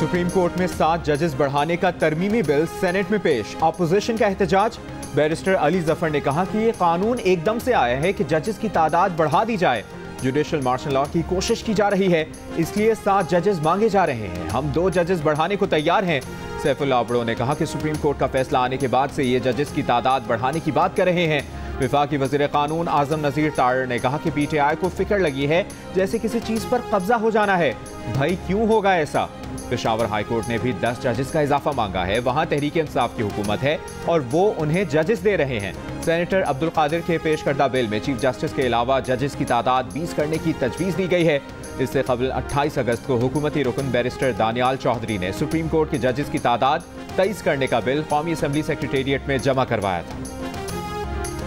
Supreme court में 7 जजेस बढ़ाने का तरमीमी बिल सेनेट में पेश। अपोजिशन का एहतजाज। बैरिस्टर अली जफर ने कहा कि ये कानून एकदम से आया है कि जजेस की तादाद बढ़ा दी जाए। जुडिशल मार्शल लॉ की कोशिश की जा रही है, इसलिए 7 जजेस मांगे जा रहे हैं। हम 2 जजेस बढ़ाने को तैयार हैं। सैफुल्लाह अबड़ो ने कहा कि सुप्रीम कोर्ट का फैसला आने के बाद से ये जजेस की तादाद बढ़ाने की बात कर रहे हैं। विफाकी वज़ीर कानून आजम नज़ीर तारड़ ने कहा कि पीटीआई को फिक्र लगी है जैसे किसी चीज़ पर कब्जा हो जाना है। भाई क्यों होगा ऐसा? पेशावर हाई कोर्ट ने भी 10 जजेस का इजाफा मांगा है। वहां तहरीक इंसाफ की हुकूमत है और वो उन्हें जजेस दे रहे हैं। सेनेटर अब्दुल कादिर के पेश करदा बिल में चीफ जस्टिस के अलावा जजेस की तादाद 20 करने की तजवीज़ दी गई है। इससे कबल 28 अगस्त को हुकूमती रुकन बैरिस्टर दानियाल चौधरी ने सुप्रीम कोर्ट के जजेस की तादाद 23 करने का बिल कौमी असम्बली सेक्रेटेरिएट में जमा करवाया था।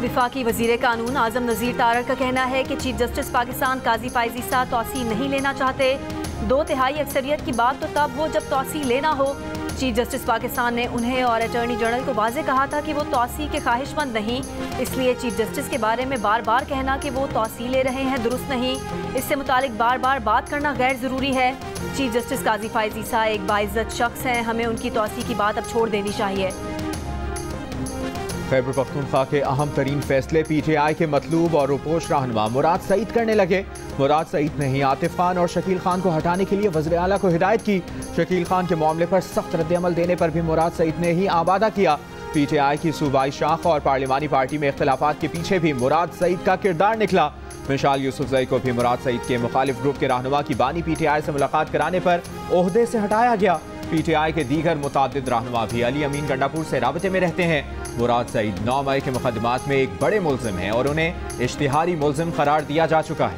विफाकी वजीर कानून आजम नज़ीर तारड़ का कहना है कि चीफ जस्टिस पाकिस्तान काजी फायजी साहब तौसी नहीं लेना चाहते। 2/3 अक्सरियत की बात तो तब हो जब तौसी लेना हो। चीफ जस्टिस पाकिस्तान ने उन्हें और अटॉर्नी जनरल को वाजे कहा था कि वो तौसी के ख्वाहिशमंद नहीं, इसलिए चीफ जस्टिस के बारे में बार बार कहना कि वो तौसी ले रहे हैं दुरुस्त नहीं। इससे मुतालिक बार बार बात करना गैर ज़रूरी है। चीफ जस्टिस काजी फायजी साहब एक बाइज्जत शख्स हैं, हमें उनकी तौसी की बात अब छोड़ देनी चाहिए। खैबर पख्तूनख्वा के अहम तरीन फैसले पीटीआई के मतलूब और रुपोश रहनुमा मुराद सईद करने लगे। मुराद सईद ने ही आतिफ खान और शकील खान को हटाने के लिए वज़ीर आला को हिदायत की। शकील खान के मामले पर सख्त रद्द-ए-अमल देने पर भी मुराद सईद ने ही आबादा किया। पीटीआई की सूबाई शाख और पार्लिमानी पार्टी में इख्तलाफात के पीछे भी मुराद सईद का किरदार निकला। मिशाल यूसुफजई को भी मुराद सईद के मुखालिफ ग्रुप के रहनुमा की बानी पीटीआई से मुलाकात कराने पर ओहदे से हटाया गया। पीटीआई के दीगर मुतादिद रहनुमा भी अली अमीन गंडापुर से राबते में रहते हैं। मुराद सईद 9 मई के मुकदमात में एक बड़े मुल्जिम हैं और उन्हें इश्तिहारी मुल्जिम करार दिया जा चुका है।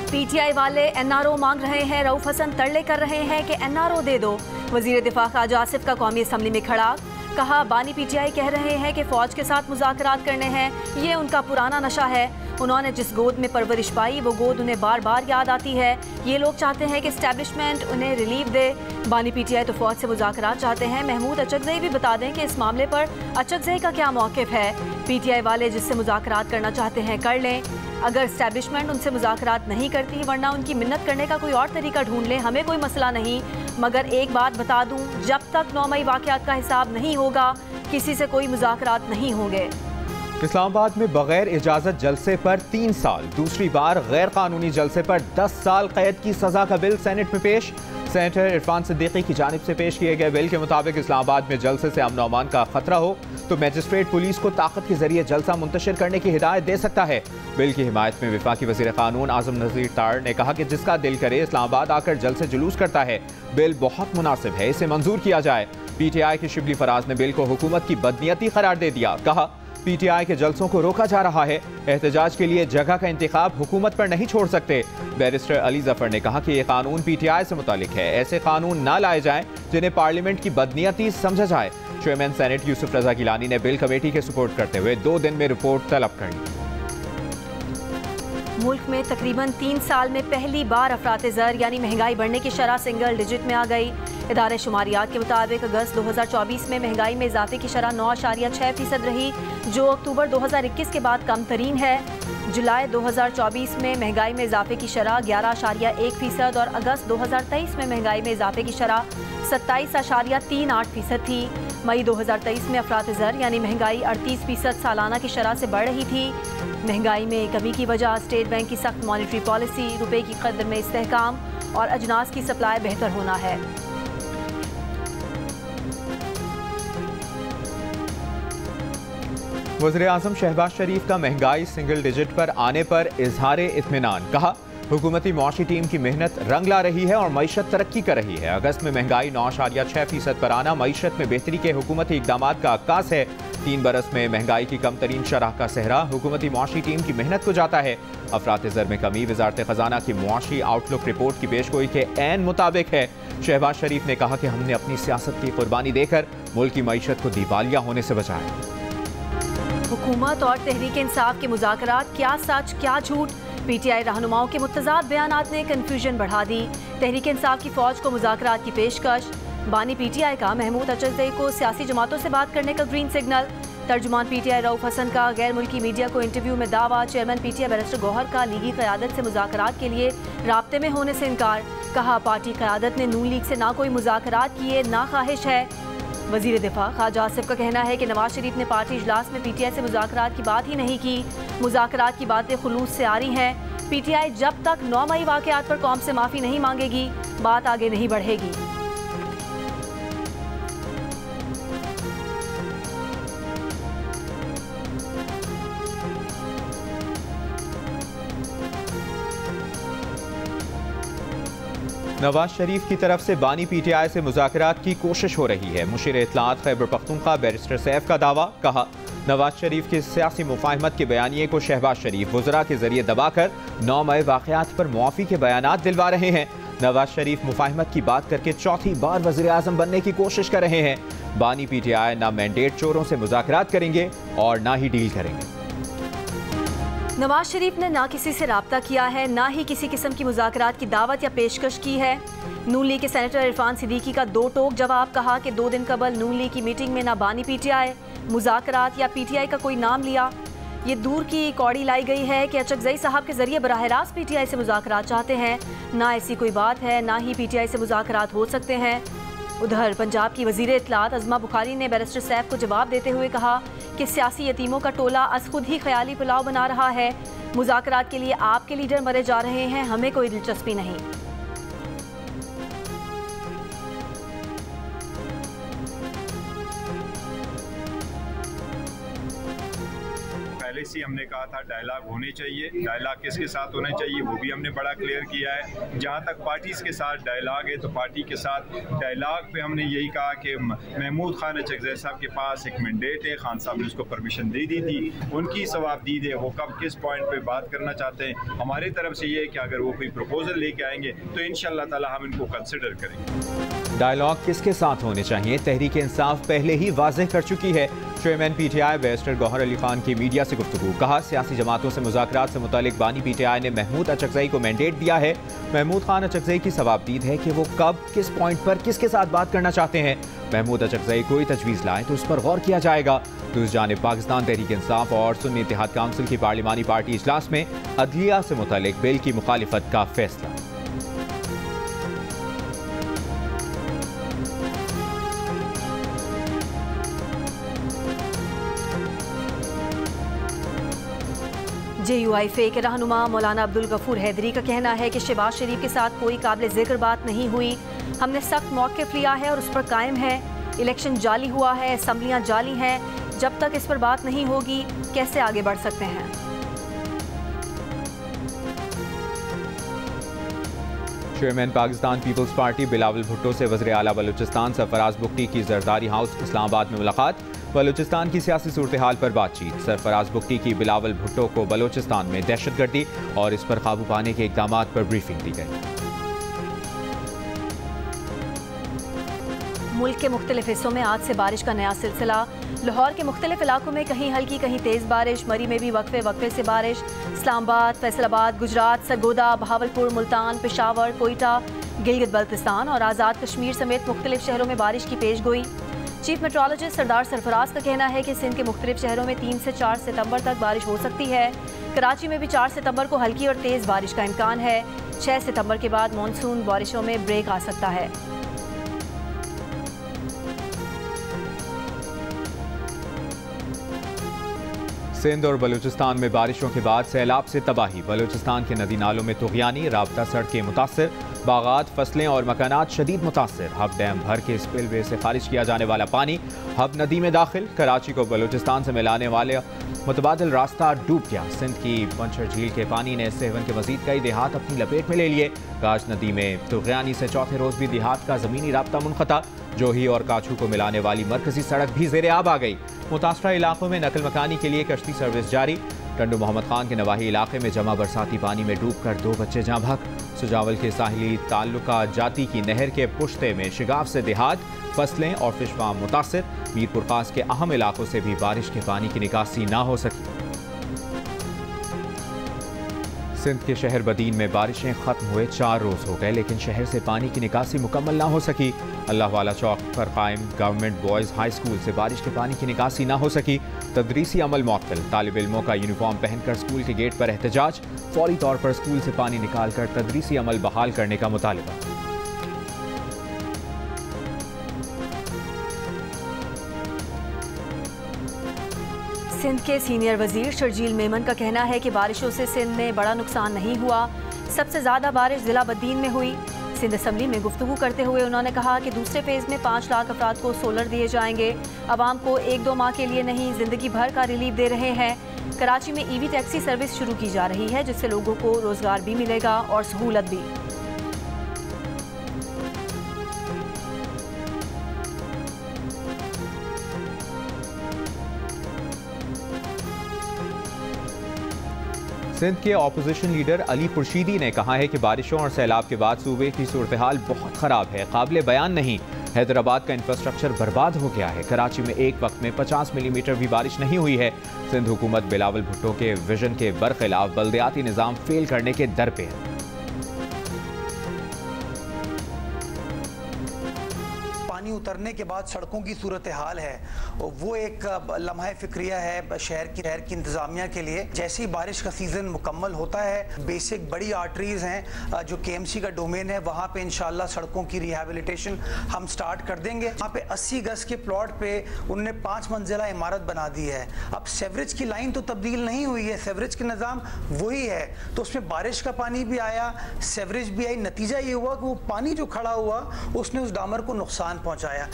पीटीआई वाले एनआरओ मांग रहे हैं। रऊफ हसन तरले कर रहे हैं कि एनआरओ दे दो। वजीर दिफा ख्वाजा आसिफ का कौमी असम्बली में खड़ा। कहा बानी पीटीआई कह रहे हैं कि फौज के साथ मुज़ाकरात करने हैं, ये उनका पुराना नशा है। उन्होंने जिस गोद में परवरिश पाई वो गोद उन्हें बार बार याद आती है। ये लोग चाहते हैं कि एस्टेब्लिशमेंट उन्हें रिलीफ दे। बानी पीटीआई तो फौज से मुज़ाकरात चाहते हैं। महमूद अचकज़ई भी बता दें कि इस मामले पर अचकज़ई का क्या मौक़िफ़ है। पीटीआई वाले जिससे मुज़ाकरात करना चाहते हैं कर लें, अगर एस्टेब्लिशमेंट उनसे मुज़ाकरात नहीं करती वरना उनकी मिन्नत करने का कोई और तरीका ढूंढ लें, हमें कोई मसला नहीं। मगर एक बात बता दूं, जब तक 9 मई वाक़यात का हिसाब नहीं होगा किसी से कोई मुज़ाकरात नहीं होंगे। इस्लामाबाद में बगैर इजाज़त जलसे पर 3 साल, दूसरी बार गैर कानूनी जलसे पर 10 साल कैद की सज़ा का बिल सेनेट में पेश। सेनेटर इरफान सिद्दीकी की जानिब से पेश किए गए बिल के मुताबिक इस्लामाबाद में जलसे से अमन और अमान का खतरा हो तो मजिस्ट्रेट पुलिस को ताकत के जरिए जलसा मुंतशिर करने की हिदायत दे सकता है। बिल की हिमायत में विफाकी वज़ीर कानून आजम नज़ीर तारड़ ने कहा कि जिसका दिल करे इस्लामाबाद आकर जलसे जुलूस करता है। बिल बहुत मुनासिब है, इसे मंजूर किया जाए। पीटीआई के शिबली फराज ने बिल को हुकूमत की बदनीयती करार दे दिया। कहा पीटीआई के जलसों को रोका जा रहा है, एहतजाज के लिए जगह का इंतखाब हुकूमत पर नहीं छोड़ सकते। बैरिस्टर अली जफर ने कहा कि यह कानून पीटीआई से मुतालिक है, ऐसे कानून ना लाए जाएं जिन्हें पार्लियामेंट की बदनीयती समझा जाए। चेयरमैन सेनेट यूसुफ रजा गिलानी ने बिल कमेटी के सपोर्ट करते हुए 2 दिन में रिपोर्ट तलब कर ली। मुल्क में तकरीबन 3 साल में पहली बार अफरात-ए-ज़र यानी महंगाई बढ़ने की शरह सिंगल डिजिट में आ गई। इदारे शुमारियात के मुताबिक अगस्त 2024 में महंगाई में इजाफे की शरह 9.6% रही, जो अक्टूबर 2021 के बाद कम तरीन है। जुलाई 2024 में महंगाई में इजाफे की शरह 11.1% और अगस्त 2023 में महंगाई में इजाफे की शरह 27.38% थी। मई 2023 में अफरात-ए-ज़र यानी महंगाई 38% सालाना की शरह से बढ़ रही थी। महंगाई में कमी की वजह स्टेट बैंक की सख्त मॉनिटरी पॉलिसी, रुपए की कदर में इस्तेहकाम और अजनास की सप्लाई बेहतर होना है। वज़ीर आज़म शहबाज शरीफ का महंगाई सिंगल डिजिट पर आने पर इजहार इत्मीनान। कहा हुकूमती मुआशी टीम की मेहनत रंग ला रही है और मईशत तरक्की कर रही है। अगस्त में महंगाई 9.6% पर आना मईशत में बेहतरी के हुकूमती इक़दाम का अक्कास है। 3 बरस में महंगाई की कम तरीन शरह का सेहरा हुकूमती मुआशी टीम की मेहनत को जाता है। अफरात-ए-ज़र में कमी वज़ारत ख़ज़ाना की मुआशी आउटलुक रिपोर्ट की पेशगोई के ऐन मुताबिक है। शहबाज शरीफ ने कहा कि हमने अपनी सियासत की कुर्बानी देकर मुल्क की मईशत को दिवालिया होने से बचाया। हुकूमत और तहरीक इंसाफ के मुज़ाकरात, क्या सच क्या झूठ? पीटीआई रहनुमाओं के मुतज़ाद बयानात ने कन्फ्यूजन बढ़ा दी। तहरीक इंसाफ की फौज को मुज़ाकरात की पेशकश। बानी पीटीआई का महमूद अचकज़ई को सियासी जमातों से बात करने का ग्रीन सिग्नल। तर्जुमान पीटीआई रऊफ हसन का गैर मुल्की मीडिया को इंटरव्यू में दावा। चेयरमैन पीटीआई बैरिस्टर गौहर का लीगी क़यादत से मुज़ाकरात के लिए राब्ते में होने से इनकार। कहा पार्टी क़यादत ने नून लीग से ना कोई मुज़ाकरात किए ना ख्वाहिश है। वज़ीर दिफा ख्वाजा आसिफ का कहना है कि नवाज शरीफ ने पार्टी इजलास में पीटीआई से मुज़ाकरात की बात ही नहीं की। मुज़ाकरात की बातें खुलूस से आ रही हैं। पीटीआई जब तक 9 मई वाक़यात पर कौम से माफ़ी नहीं मांगेगी बात आगे नहीं बढ़ेगी। नवाज शरीफ की तरफ से बानी पीटीआई से मुज़ाकरात की कोशिश हो रही है। मुशीर इत्तलात खैबर पख्तूनख्वा बैरिस्टर सैफ का दावा। कहा नवाज शरीफ के सियासी मुफाहमत के बयानिए को शहबाज शरीफ वज़रा के जरिए दबाकर 9 मई वाक़यात पर मुआफ़ी के बयानात दिलवा रहे हैं। नवाज शरीफ मुफाहमत की बात करके चौथी बार वज़ीर आज़म बनने की कोशिश कर रहे हैं। बानी पीटीआई ना मैंडेट चोरों से मुज़ाकरात करेंगे और ना ही डील करेंगे। नवाज शरीफ ने ना किसी से राब्ता किया है, ना ही किसी किस्म की मुज़ाकरात की दावत या पेशकश की है। नून लीग के सेनेटर इरफान सिद्दीकी का दो टोक जवाब। कहा कि 2 दिन कबल नून लीग की मीटिंग में ना बानी पीटीआई मुज़ाकरात या पीटीआई का कोई नाम लिया। ये दूर की कौड़ी लाई गई है कि अचकज़ई साहब के जरिए बराह रास्त पीटीआई से मुज़ाकरात चाहते हैं। ना ऐसी कोई बात है, ना ही पीटीआई से मुज़ाकरात हो सकते हैं। उधर पंजाब की वज़ीर इत्तलात अज़मा बुखारी ने बैरिस्टर सैफ को जवाब देते हुए कहा कि सियासी यतीमों का टोला अस खुद ही ख्याली पुलाव बना रहा है। मुज़ाकरात के लिए आपके लीडर मरे जा रहे हैं, हमें कोई दिलचस्पी नहीं। पहले से हमने कहा था डायलॉग होने चाहिए। डायलॉग किसके साथ होना चाहिए वो भी हमने बड़ा क्लियर किया है। जहाँ तक पार्टीज़ के साथ डायलॉग है तो पार्टी के साथ डायलॉग पे हमने यही कहा कि महमूद खान अचकज़ई साहब के पास एक मैंडेट है। खान साहब ने उसको परमिशन दे दी थी, उनकी सवाबदीद है वो कब किस पॉइंट पे बात करना चाहते हैं। हमारी तरफ से ये है कि अगर वो कोई प्रपोजल लेके आएंगे तो इंशाअल्लाह ताला हम इनको कंसिडर करेंगे। डायलॉग किसके साथ होने चाहिए तहरीक इंसाफ पहले ही वाज़ेह कर चुकी है। Chairman PTI barrister Gohar Ali Khan की मीडिया से गुफ्तगू। कहा सियासी जमातों से मुज़ाकरात से मुतालिक बानी पीटीआई ने महमूद अचकज़ई को मैंडेट दिया है। महमूद खान अचकज़ई की सवाबदीद है कि वो कब किस पॉइंट पर किसके साथ बात करना चाहते हैं। महमूद अचकज़ई कोई तजवीज़ लाए तो उस पर गौर किया जाएगा। दूसरी जानिब पाकिस्तान तहरीक इंसाफ और सुन्नी इत्तेहाद काउंसिल की पार्लिमानी पार्टी इजलास में अदलिया से मुतालिक बिल की मुखालिफत का फैसला। JUIFA के रहनुमा मौलाना अब्दुल गफूर हैदरी का कहना है कि शहबाज शरीफ के साथ कोई काबिल जिक्र बात नहीं हुई। हमने सख्त मौक़िफ़ लिया है और उस पर कायम है। इलेक्शन जाली हुआ है, असम्बलियाँ जाली हैं। जब तक इस पर बात नहीं होगी कैसे आगे बढ़ सकते हैं। चेयरमैन पाकिस्तान पीपल्स पार्टी बिलावल भुट्टो से वज़ीर आला बलूचिस्तान सरफराज बुगटी की जरदारी हाउस इस्लामाबाद में मुलाकात। बलूचिस्तान की सियासी सूरत हाल पर बातचीत। सरफराज बुगटी की बिलावल भुट्टो को बलूचिस्तान में दहशतगर्दी और इस पर काबू पाने के इक़दाम पर ब्रीफिंग दी गई। मुल्क के मुख्तलिफ हिस्सों में आज से बारिश का नया सिलसिला। लाहौर के मुख्तलिफ इलाकों में कहीं हल्की कहीं तेज़ बारिश। मरी में भी वक्फे वक्फे से बारिश। इस्लामाबाद, फैसलाबाद, गुजरात, सरगोदा, बहावलपुर, मुल्तान, पेशावर, कोयटा, गिलगित बल्तिस्तान और आज़ाद कश्मीर समेत मुख्तलिफ शहरों में बारिश की पेश गोई। चीफ मेट्रोलॉजिस्ट सरदार सरफराज का कहना है कि सिंध के मुख्तलिफ शहरों में 3 से 4 सितंबर तक बारिश हो सकती है। कराची में भी 4 सितंबर को हल्की और तेज़ बारिश का इम्कान है। 6 सितंबर के बाद मानसून बारिशों में ब्रेक आ सकता है। सिंध और बलूचिस्तान में बारिशों के बाद सैलाब से तबाही। बलूचिस्तान के नदी नालों में तुग़यानी, राब्ता सड़कें मुतासर, बागात, फसलें और मकानात शदीद मुतासर। हब डैम भर के स्पिलवे से खारिज किया जाने वाला पानी हब नदी में दाखिल। कराची को बलूचिस्तान से मिलाने वाले मुतबादिल रास्ता डूब गया। सिंध की पंचर झील के पानी ने सेवन के मजीद कई देहात अपनी लपेट में ले लिए। गाज नदी में तुग़यानी से चौथे रोज भी देहात का ज़मीनी राब्ता मुनक़ता। जोही और काछू को मिलाने वाली मरकजी सड़क भी ज़ेरे आब आ गई। मुतासरा इलाकों में नकल मकानी के लिए कश्ती सर्विस जारी। टंडू मोहम्मद खान के नवाही इलाके में जमा बरसाती पानी में डूबकर 2 बच्चे जाँ भक। सुजावल के साहिली ताल्लुका जाती की नहर के पुश्ते में शिगाफ से देहात, फसलें और फिश फार्म मुतासर। मीरपुर खास के अहम इलाकों से भी बारिश के पानी की निकासी ना हो सकी। सिंध के शहर बदीन में बारिशें खत्म हुए 4 रोज हो गए, लेकिन शहर से पानी की निकासी मुकम्मल ना हो सकी। अल्लाह वाला चौक पर कायम गवर्नमेंट बॉयज़ हाई स्कूल से बारिश के पानी की निकासी ना हो सकी। तदरीसी अमल मुअत्तल, तालिब इल्मों का यूनिफॉर्म पहनकर स्कूल के गेट पर एहतजाज, फौरी तौर पर स्कूल से पानी निकालकर तदरीसी अमल बहाल करने का मुतालिबा। सिंध के सीनियर वजीर शर्जील मेमन का कहना है कि बारिशों से सिंध में बड़ा नुकसान नहीं हुआ। सबसे ज़्यादा बारिश ज़िला बद्दीन में हुई। सिंध असम्बली में गुफ्तगू करते हुए उन्होंने कहा कि दूसरे फेज़ में 5 लाख अफराद को सोलर दिए जाएंगे। आवाम को 1-2 माह के लिए नहीं, ज़िंदगी भर का रिलीफ दे रहे हैं। कराची में EV टैक्सी सर्विस शुरू की जा रही है, जिससे लोगों को रोज़गार भी मिलेगा और सहूलत भी। सिंध के ऑपोजिशन लीडर अली खुर्शीदी ने कहा है कि बारिशों और सैलाब के बाद सूबे की सूरत हाल बहुत ख़राब है, काबिल बयान नहीं। हैदराबाद का इंफ्रास्ट्रक्चर बर्बाद हो गया है। कराची में एक वक्त में 50 मिलीमीटर भी बारिश नहीं हुई है। सिंध हुकूमत बिलावल भुट्टो के विजन के बरखिलाफ बल्दियाती निज़ाम फेल करने के दर पे है। पानी उतरने के बाद सड़कों की सूरत हाल है वो एक लम्हा फिक्रिया है शहर की इंतज़ामिया के लिए। जैसे ही बारिश का सीज़न मुकम्मल होता है, बेसिक बड़ी आर्टरीज़ हैं जो KMC का डोमेन है, वहाँ पे इंशाल्लाह सड़कों की रिहैबिलिटेशन हम स्टार्ट कर देंगे। वहाँ पे 80 गज के प्लॉट पे उनने 5 मंजिला इमारत बना दी है। अब सेवरेज की लाइन तो तब्दील नहीं हुई है, सेवरेज के निज़ाम वही है, तो उसमें बारिश का पानी भी आया, सेवरेज भी आई। नतीजा ये हुआ कि वो पानी जो खड़ा हुआ उसने उस डामर को नुकसान पहुँचाया।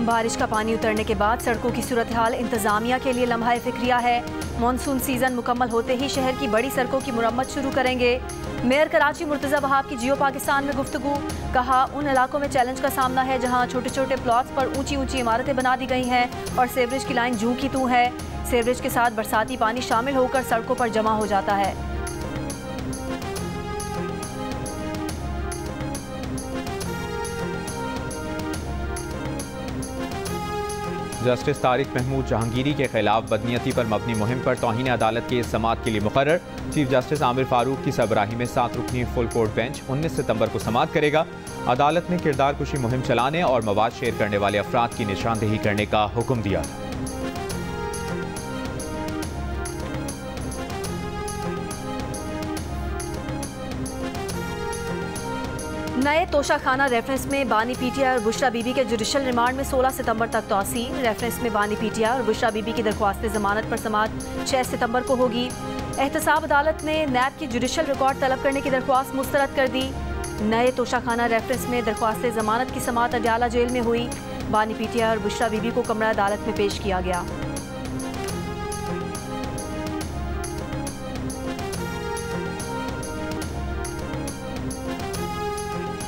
बारिश का पानी उतरने के बाद सड़कों की सूरत हाल इंतजामिया के लिए लम्हा फिक्रिया है। मानसून सीजन मुकम्मल होते ही शहर की बड़ी सड़कों की मुरम्मत शुरू करेंगे। मेयर कराची मुर्तज़ा वहाब की जियो पाकिस्तान में गुफ्तगू, कहा उन इलाकों में चैलेंज का सामना है जहां छोटे छोटे प्लॉट्स पर ऊंची ऊंची इमारतें बना दी गई हैं और सेवरेज की लाइन जूं की तूं है। सेवरेज के साथ बरसाती पानी शामिल होकर सड़कों पर जमा हो जाता है। जस्टिस तारिक महमूद जहांगीरी के खिलाफ बदनीयती पर मबनी मुहिम पर तौहीन अदालत के समाअत के लिए मुकर्रर। चीफ जस्टिस आमिर फारूक की सरबराही में 7 रुकनी फुल कोर्ट बेंच 19 सितंबर को समाअत करेगा। अदालत ने किरदार कुशी मुहिम चलाने और मवाद शेयर करने वाले अफराद की निशानदेही करने का हुक्म दिया था। नए तोशाखाना रेफरेंस में बानी PTI और बुशरा बीबी के जुडिशल रिमांड में 16 सितंबर तक तौसी। रेफरेंस में बानी PTI और बुशरा बीबी की दरख्वास्त जमानत पर समाअत 6 सितंबर को होगी। एहतसाब अदालत ने नैब की जुडिशल रिकॉर्ड तलब करने की दरख्वास्त मुस्तरद कर दी। नए तोशाखाना रेफरेंस में दरख्वास्त जमानत की समाअत अडयाला जेल में हुई। बानी PTI और बुशरा बीबी को कमरा अदालत में पेश किया गया।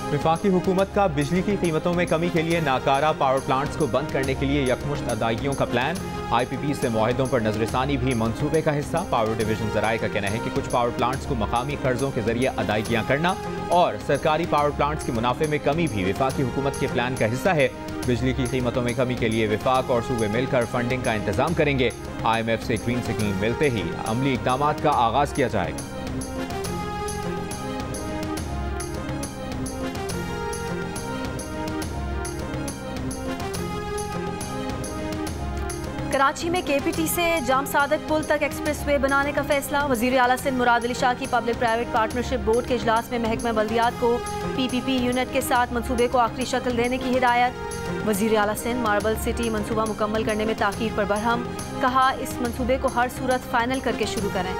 वफाकी हुकूमत का बिजली की कीमतों में कमी के लिए नाकारा पावर प्लांट्स को बंद करने के लिए यकमुश्त अदायगियों का प्लान। IPP से मुआहिदों पर नजरसानी भी मंसूबे का हिस्सा। पावर डिवीजन ज़राए का कहना है कि कुछ पावर प्लांट्स को मकामी कर्जों के जरिए अदायगियाँ करना और सरकारी पावर प्लांट्स के मुनाफे में कमी भी वफाकी हुकूमत के प्लान का हिस्सा है। बिजली की कीमतों में कमी के लिए वफाक और सूबे मिलकर फंडिंग का इंतजाम करेंगे। IMF से ग्रीन सिग्नल मिलते ही अमली इक़दाम का आगाज किया जाएगा। कराची में KPT से जाम सादक पुल तक एक्सप्रेसवे बनाने का फैसला। वज़ीर आला सिंध मुराद अली शाह की पब्लिक प्राइवेट पार्टनरशिप बोर्ड के इजलास में महकमा बल्दियात को PPP यूनिट के साथ मंसूबे को आखिरी शक्ल देने की हिदायत। वज़ीर आला सिंध मार्बल सिटी मंसूबा मुकम्मल करने में ताख़ीर पर बरहम, कहा इस मंसूबे को हर सूरत फाइनल करके शुरू करें।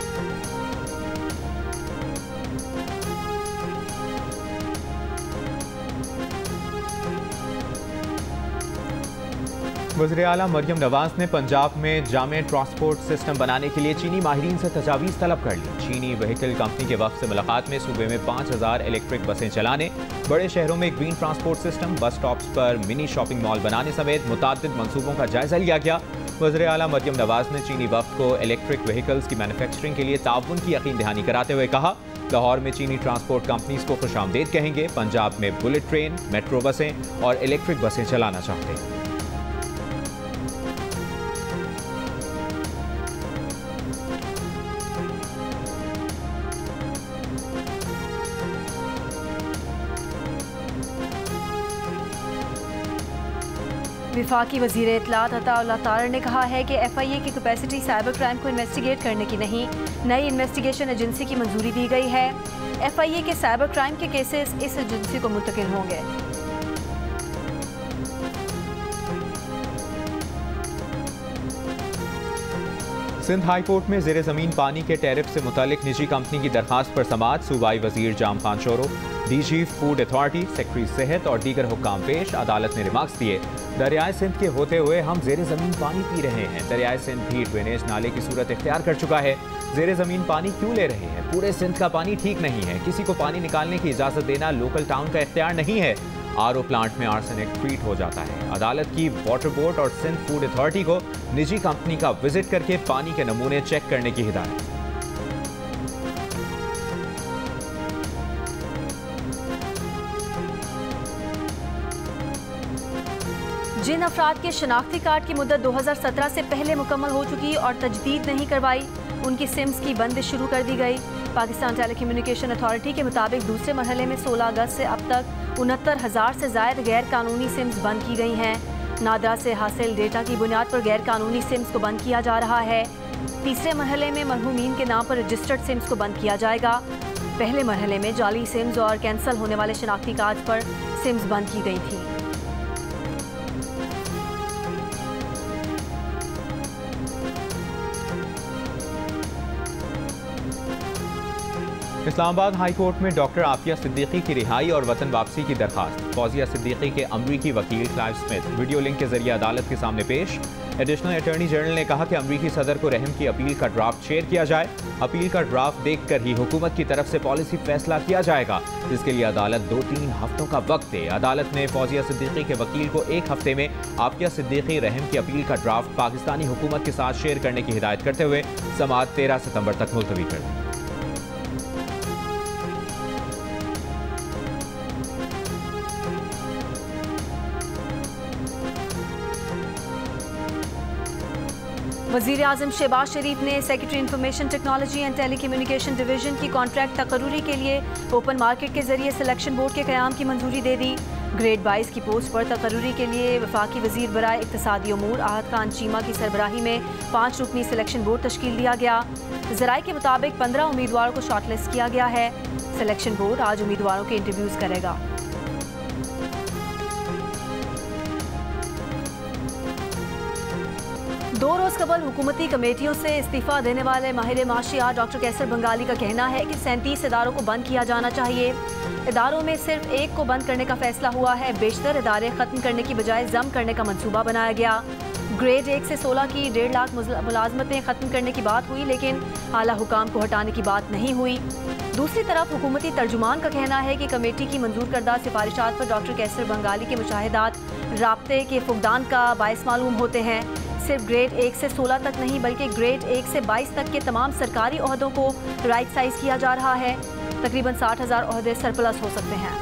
वज़ीर आला मरियम नवाज ने पंजाब में जामे ट्रांसपोर्ट सिस्टम बनाने के लिए चीनी माहिरीन से तजावीज़ तलब कर ली। चीनी व्हीकल कंपनी के वक्त से मुलाकात में सूबे में 5000 इलेक्ट्रिक बसें चलाने, बड़े शहरों में green transport system, bus stops पर मिनी शॉपिंग मॉल बनाने समेत मुताद्दिद मंसूबों का जायजा लिया गया। वज़ीर आला मरियम नवाज ने चीनी वक्त को इलेक्ट्रिक व्हीकल्स की मैन्युफैक्चरिंग के लिए ताउन की यकीन दहानी कराते हुए कहा लाहौर में चीनी ट्रांसपोर्ट कंपनीज को खुशामदीद कहेंगे। पंजाब में बुलेट ट्रेन, मेट्रो बसें और इलेक्ट्रिक बसें चलाना चाहते हैं। विफाकी वज़ीर इत्तलात अताउल्लाह तारड़ ने कहा है कि FIA की कैपेसिटी साइबर क्राइम को इन्वेस्टिगेट करने की नहीं, नई इन्वेस्टिगेशन एजेंसी की मंजूरी दी गई है। FIA के साइबर क्राइम के केसेस इस एजेंसी को मुंतकिल होंगे। सिंध हाई कोर्ट में ज़ेरे ज़मीन पानी के टैरिफ से मुतालिक निजी कंपनी की दरखास्त पर समाअत। सूबाई वज़ीर Jam Khan Shoro, DG food authority, secretary सेहत और दीगर हुक्काम पेश। अदालत ने रिमार्क्स दिए, दरियाए सिंध के होते हुए हम ज़ेरे ज़मीन पानी पी रहे हैं। दरियाए सिंध भी ड्रेनेज नाले की सूरत इख्तियार कर चुका है। ज़ेरे ज़मीन पानी क्यों ले रहे हैं? पूरे सिंध का पानी ठीक नहीं है। किसी को पानी निकालने की इजाज़त देना लोकल टाउन का इख्तियार नहीं है। RO प्लांट में आर्सेनिक ट्रीट हो जाता है। अदालत की वाटर बोर्ड और सिंध फूड अथॉरिटी को निजी कंपनी का विजिट करके पानी के नमूने चेक करने की हिदायत। जिन अफराद के शनाख्ती कार्ड की मुद्दत 2017 से पहले मुकम्मल हो चुकी और तजदीद नहीं करवाई, उनकी सिम्स की बंदिश शुरू कर दी गई। पाकिस्तान टेलीकम्युनिकेशन अथॉरिटी के मुताबिक दूसरे मरहले में 16 अगस्त से अब तक 69,000 से ज़ायद गैर कानूनी सिम्स बंद की गई हैं। नादरा से हासिल डेटा की बुनियाद पर गैर कानूनी सिम्स को बंद किया जा रहा है। तीसरे मरहले में मरहूमीन के नाम पर रजिस्टर्ड सिम्स को बंद किया जाएगा। पहले मरहले में जाली सिम्स और कैंसिल होने वाले शनाख्ती कार्ड पर सिम्स बंद की गई थी। इस्लामाबाद हाई कोर्ट में डॉक्टर आफिया सिद्दीकी की रिहाई और वतन वापसी की दरखास्त। फौजिया सिद्दीकी के अमरीकी वकील क्लाइव स्मिथ वीडियो लिंक के जरिए अदालत के सामने पेश। एडिशनल अटॉर्नी जनरल ने कहा कि अमरीकी सदर को रहम की अपील का ड्राफ्ट शेयर किया जाए। अपील का ड्राफ्ट देखकर ही हुकूमत की तरफ से पॉलिसी फैसला किया जाएगा, जिसके लिए अदालत 2-3 हफ्तों का वक्त दे। अदालत ने फौजिया सिद्दीकी के वकील को 1 हफ्ते में आफिया सिद्दीकी रहम की अपील का ड्राफ्ट पाकिस्तानी हुकूमत के साथ शेयर करने की हिदायत करते हुए समाअत 13 सितंबर तक मुलतवी कर दी। वज़ीर आज़म शहबाज शरीफ ने secretary information technology and telecommunication division की कॉन्ट्रैक्ट तकर्रुरी के लिए ओपन मार्केट के जरिए सिलेक्शन बोर्ड के क़याम की मंजूरी दे दी। ग्रेड 22 की पोस्ट पर तकर्रुरी के लिए वफाकी वज़ीर बराए इक़्तिसादी उमूर आहत खान चीमा की सरबराही में 5 रुकनी सिलेक्शन बोर्ड तश्कील दिया गया। ज़राए के मुताबिक 15 उम्मीदवारों को शॉर्टलिस्ट किया गया है। सिलेक्शन बोर्ड आज उम्मीदवारों के इंटरव्यूज़ करेगा। दो रोज़ कबल हुकूमती कमेटियों से इस्तीफ़ा देने वाले माहिर माशियात डॉक्टर कैसर बंगाली का कहना है कि 37 इदारों को बंद किया जाना चाहिए। इदारों में सिर्फ एक को बंद करने का फैसला हुआ है। बेशतर इदारे ख़त्म करने की बजाय जम करने का मंसूबा बनाया गया। ग्रेड 1 से 16 की 1.5 लाख मुलाजमतें ख़त्म करने की बात हुई, लेकिन आला हुकाम को हटाने की बात नहीं हुई। दूसरी तरफ हुकूमती तर्जुमान का कहना है कि कमेटी की मंजूर करदा सिफारिशात पर डॉक्टर कैसर बंगाली के मुशाहिदात राब्ते के फुकदान का बायस मालूम होते हैं। सिर्फ ग्रेड 1 से 16 तक नहीं, बल्कि ग्रेड 1 से 22 तक के तमाम सरकारी ओहदों को राइट साइज किया जा रहा है। तकरीबन 60,000 ओहदे सरप्लस हो सकते हैं।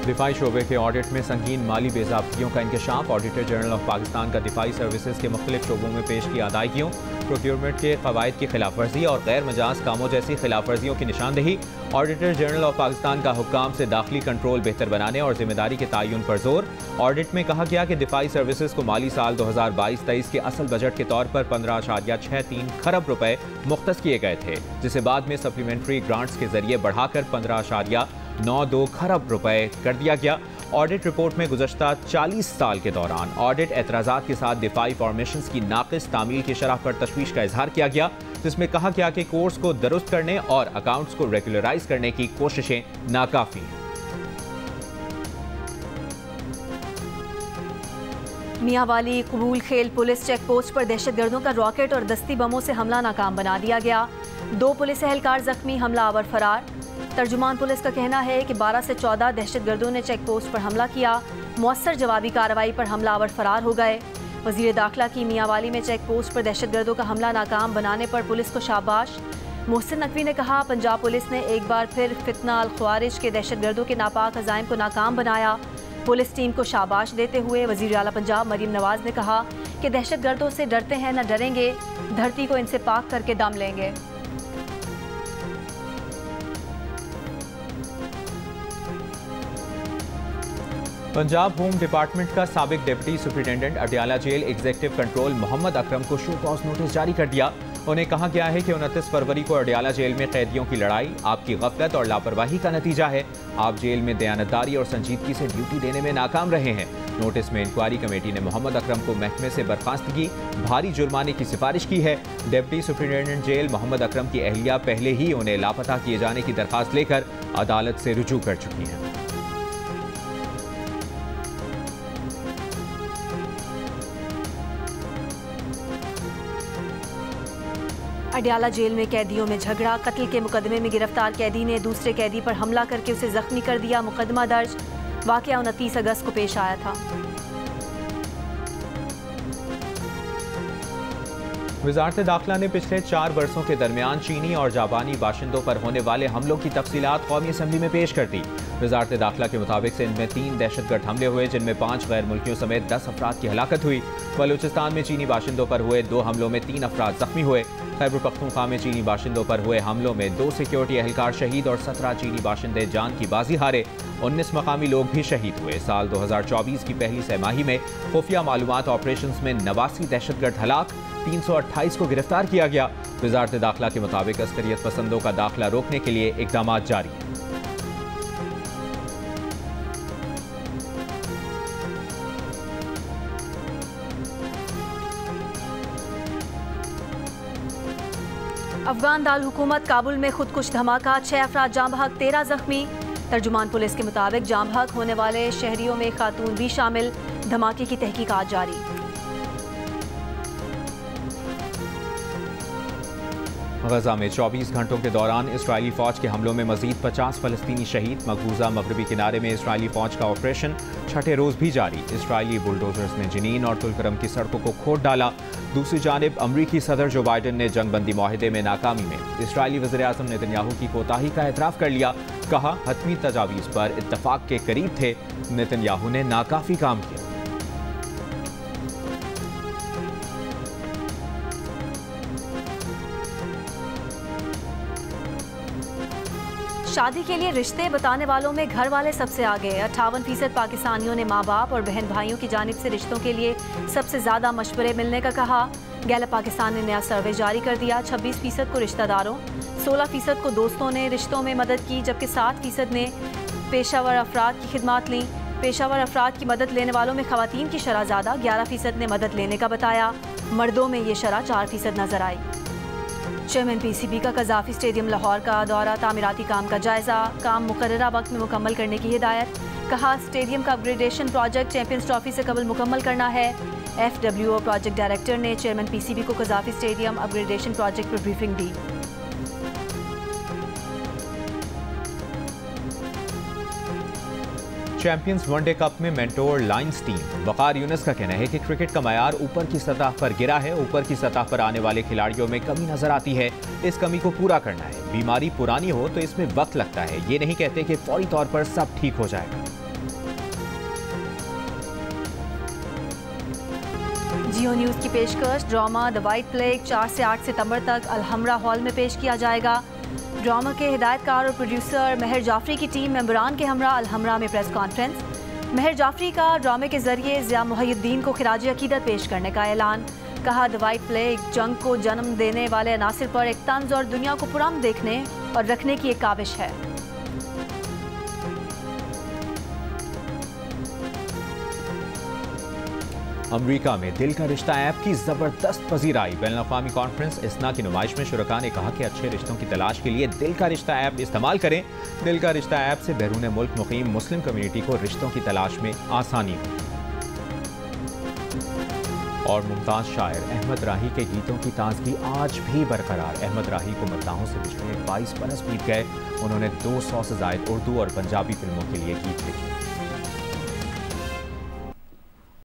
दिफाई शोबे के ऑडिट में संगीन माली बेज़ाब्तियों का इंकशाफ। ऑडिटर जनरल ऑफ पाकिस्तान का दिफाई सर्विसेज के मुख्तलिफ शोबों में पेश की अदायगियों, प्रोक्योरमेंट के कवायद की खिलाफ वर्जी और गैर मजाज कामों जैसी खिलाफ वर्जियों की निशानदेही। ऑडिटर जनरल ऑफ पाकिस्तान का हुक्काम से दाखिली कंट्रोल बेहतर बनाने और जिम्मेदारी के तयन पर जोर। ऑडिट में कहा गया कि दिफाई सर्विसेज को माली साल 2022-23 के असल बजट के तौर पर 15.63 खरब रुपए मुख्तस किए गए थे, जिसे बाद में सप्लीमेंट्री ग्रांट्स के जरिए बढ़ाकर 15.92 खरब रुपए कर दिया गया। ऑडिट रिपोर्ट में गुज़श्ता 40 साल के दौरान ऑडिट एतराज़ात के साथ दिफाई फॉर्मेशंस की नाक़िस तामील की शरह पर तशवीश का इजहार किया गया, जिसमें कहा गया कि कोर्स को दुरुस्त करने और अकाउंट्स को रेगुलराइज करने की कोशिशें नाकाफी हैं। मियांवाली कबूल खेल पुलिस चेक पोस्ट पर दहशतगर्दों का रॉकेट और दस्ती बमों से हमला नाकाम बना दिया गया। 2 पुलिस एहलकार जख्मी, हमलावर फरार। तर्जुमान पुलिस का कहना है कि 12 से 14 दहशतगर्दों ने चेक पोस्ट पर हमला किया। मौसर जवाबी कार्रवाई पर हमलावर फरार हो गए। वज़ीर दाखिला की मियांवाली में चेक पोस्ट पर दहशतगर्दों का हमला नाकाम बनाने पर पुलिस को शाबाश। मोहसिन नकवी ने कहा, पंजाब पुलिस ने एक बार फिर फितना अल ख्वारिज के दहशतगर्दों के नापाक अज़ाइम को नाकाम बनाया। पुलिस टीम को शाबाश देते हुए वज़ीर आला पंजाब मरीम नवाज ने कहा कि दहशतगर्दों से डरते हैं न डरेंगे, धरती को इनसे पाक करके दम लेंगे। पंजाब होम डिपार्टमेंट का साबिक deputy superintendent Adiala jail executive control Mohammad Akram को शो कॉज नोटिस जारी कर दिया। उन्हें कहा गया है कि 29 फरवरी को अडियाला जेल में कैदियों की लड़ाई आपकी गफलत और लापरवाही का नतीजा है। आप जेल में दयानतदारी और संजीदगी से ड्यूटी देने में नाकाम रहे हैं। नोटिस में इंक्वायरी कमेटी ने मोहम्मद अकरम को महकमे से बर्खास्तगी, भारी जुर्माने की सिफारिश की है। Deputy superintendent jail Mohammad Akram की अहलिया पहले ही उन्हें लापता किए जाने की दरखास्त लेकर अदालत से रुजू कर चुकी हैं। अडियाला जेल में कैदियों में झगड़ा, कत्ल के मुकदमे में गिरफ्तार कैदी ने दूसरे कैदी पर हमला करके उसे जख्मी कर दिया। मुकदमा दर्ज। वाकया 29 अगस्त को पेश आया था। वजारत दाखिला ने पिछले 4 वर्षों के दरमियान चीनी और जापानी बाशिंदों पर होने वाले हमलों की तफसीलात कौमी असम्बली में पेश कर दी। वजारत दाखिला के मुताबिक सिंध में 3 दहशतगर्द हमले हुए, जिनमें 5 गैर मुल्कियों समेत 10 अफराद की हलाकत हुई। बलूचिस्तान में चीनी बाशिंदों पर हुए 2 हमलों में 3 अफराद जख्मी हुए। खैबर पख्तूनख्वा में चीनी बाशिंदों पर हुए हमलों में 2 सिक्योरिटी एहलकार शहीद और 17 चीनी बाशिंदे जान की बाजी हारे। 19 मकामी लोग भी शहीद हुए। साल 2024 की पहली सहमाही में खुफिया मालूमात ऑपरेशंस में 89 दहशतगर्द हलाक, 328 को गिरफ्तार किया गया। वजारत दाखिला के मुताबिक अस्करियत पसंदों का दाखिला रोकने के लिए इकदाम जारी हैं। अफगान दाल हुकूमत काबुल में खुदकुश धमाका, 6 अफराद जाँ बहक, 13 जख्मी। तर्जुमान पुलिस के मुताबिक जाँ बहक होने वाले शहरियों में खातून भी शामिल। धमाके की तहकीकात जारी। गजा में 24 घंटों के दौरान इसराइली फौज के हमलों में मजीद 50 फलस्तीनी शहीद। मकबूजा मगरबी किनारे में इसराइली फौज का ऑपरेशन 6ठे रोज भी जारी। इसराइली बुलडोजर्स ने जनीन और तुलकरम की सड़कों को खोद डाला। दूसरी जानिब अमरीकी सदर जो बाइडन ने जंगबंदी माहिदे में नाकामी में इसराइली वज़ीर आज़म नेतन्याहू की कोताही का एतराफ़ कर लिया। कहा, हतमी तजावीज़ पर इत्तफाक के करीब थे, नेतन्याहू ने नाकाफी काम किया। शादी के लिए रिश्ते बताने वालों में घर वाले सबसे आगे। 58% पाकिस्तानियों ने माँ बाप और बहन भाइयों की जानिब से रिश्तों के लिए सबसे ज़्यादा मशवरे मिलने का कहा। गैलप पाकिस्तान ने नया सर्वे जारी कर दिया। 26% को रिश्तेदारों, 16% को दोस्तों ने रिश्तों में मदद की, जबकि 7% ने पेशावर अफराद की खिदमात लीं। पेशावर अफराद की मदद लेने वालों में ख़वातीन की शरह ज़्यादा, 11% ने मदद लेने का बताया। मर्दों में ये शरह 4% नजर आई। चेयरमैन PCB का कज़ाफ़ी स्टेडियम लाहौर का दौरा, तामीराती काम का जायजा, काम मुकर्ररा वक्त में मुकम्मल करने की हिदायत। कहा, स्टेडियम का अपग्रेडेशन प्रोजेक्ट चैंपियंस ट्रॉफी से कबल मुकम्मल करना है। FWO प्रोजेक्ट डायरेक्टर ने चेयरमैन PCB को कज़ाफ़ी स्टेडियम अपग्रेडेशन प्रोजेक्ट पर ब्रीफिंग दी। चैंपियंस वनडे कप में मेंटोर लायंस टीम। वकार यूनुस का कहना है कि क्रिकेट का मयार ऊपर की सतह पर गिरा है। ऊपर की सतह पर आने वाले खिलाड़ियों में कमी नजर आती है। इस कमी को पूरा करना है। बीमारी पुरानी हो तो इसमें वक्त लगता है। ये नहीं कहते कि फौरी तौर पर सब ठीक हो जाएगा। जियो न्यूज़ की पेशकश ड्रामा द वाइट प्लेग 4 से 8 सितंबर तक अलहमरा हॉल में पेश किया जाएगा। ड्रामा के हिदायतकार और प्रोड्यूसर महर जाफरी की टीम मेंबरान के हमरा अलहमरा में प्रेस कॉन्फ्रेंस। महर जाफरी का ड्रामे के जरिए ज़िया मुहियुद्दीन को खिराज अकीदत पेश करने का ऐलान। कहा, द वाइट प्लेग जंग को जन्म देने वाले अनासिर पर एक तंज और दुनिया को पुरअमन देखने और रखने की एक काविश है। अमेरिका में दिल का रिश्ता ऐप की जबरदस्त पजीराई। बैनुल-अक़वामी कॉन्फ्रेंस इस्ना की नुमाइश में शुरका ने कहा कि अच्छे रिश्तों की तलाश के लिए दिल का रिश्ता ऐप इस्तेमाल करें। दिल का रिश्ता ऐप से बैरून मुल्क मुकीम मुस्लिम कम्युनिटी को रिश्तों की तलाश में आसानी हो। और मुमताज़ शायर अहमद राही के गीतों की ताजगी आज भी बरकरार। अहमद राही को मद्दाहों से पिछले 22 बरस बीत गए। उन्होंने 200 से ज़ायद उर्दू और पंजाबी फिल्मों के लिए गीत लिखे।